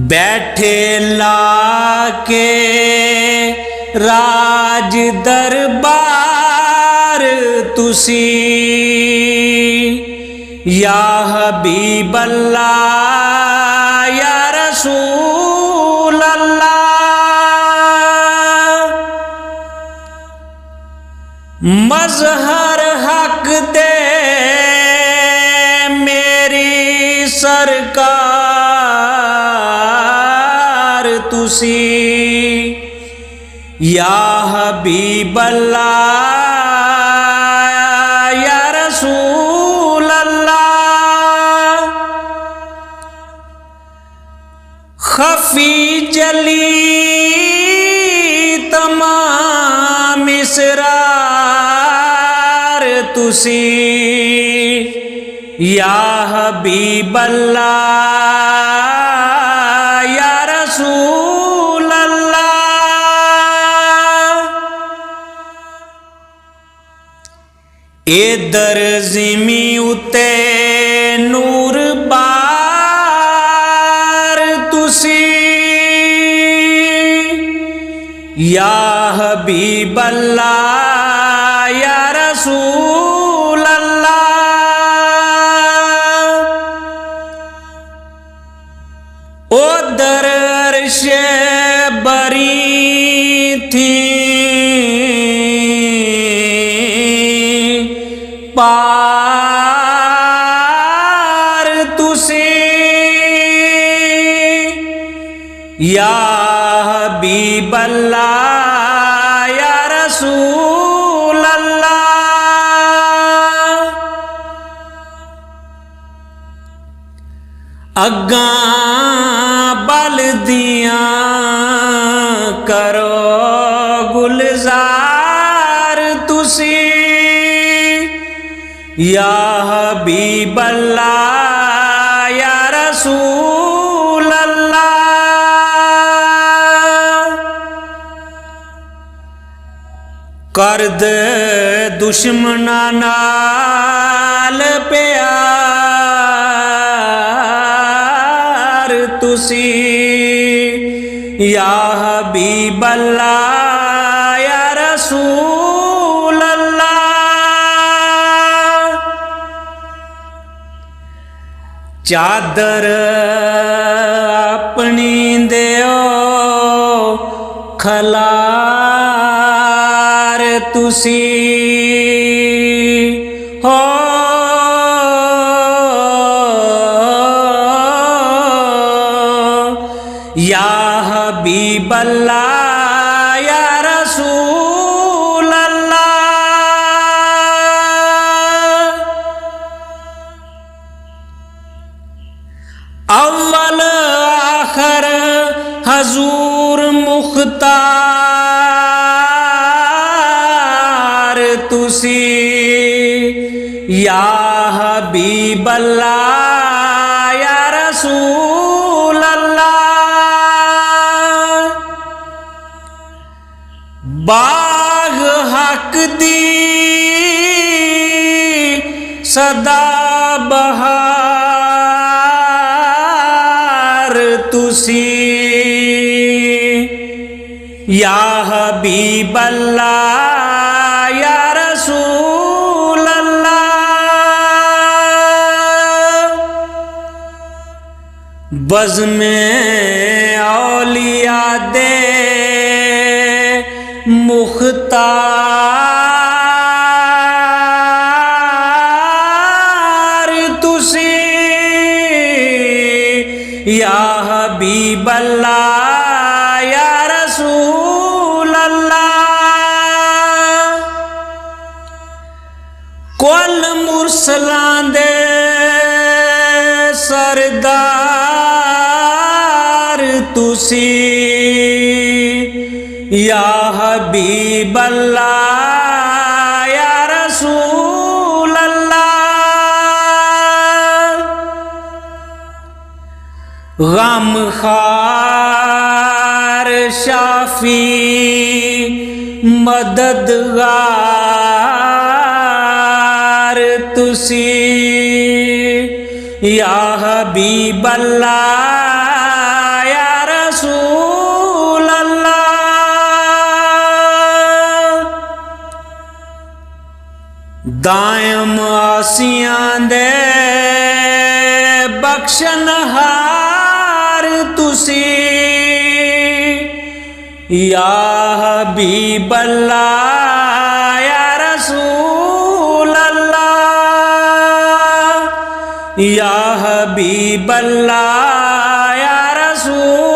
बैठे लाके राज दरबार तुसी या हबीब अल्लाह या रसूल अल्लाह। मजहर हक दे मेरी सरकार तुसी या हबीब अल्लाह या रसूल अल्लाह। खफी जली तमाम इसरार तुसी या हबीब अल्लाह या रसूल अल्लाह। इधर ज़िमी उते नूर बार तुसी या हबीब अल्लाह या रसूल अल्लाह। उधर अर्शे बरी थी पार तुसी या हबीब अल्लाह या रसूल अल्लाह। अग्गा बल दियां करो गुलजार तुसी या हबीब अल्लाह या रसूल अल्लाह। कर दे दुश्मना नाल प्यार तुसी या हबीब अल्लाह या रसूल अल्लाह। चादर अपनी देओ खलार तुसी हो या हबीब अल्लाह या रसूल अल्लाह। अव्वल आखर हजूर मुख्तार तुसी या हबीब अल्लाह या रसूल अल्लाह। बाग हक दी सदा बहार तुसी या हबीब अल्लाह या रसूल अल्लाह। बज़ में औलिया दे मुख्तार तुसी या हबीब अल्लाह या रसूल अल्लाह। कुल मुरसलां दे सरदार तुसी या हबीब अल्लाह या रसूल अल्लाह। गम खार शाफी मददगार तुसी या हबीब अल्लाह या दायम आसियां दे बख्शनहार तुसी या हबीब अल्लाह या रसूल अल्लाह या हबीब अल्लाह या रसूल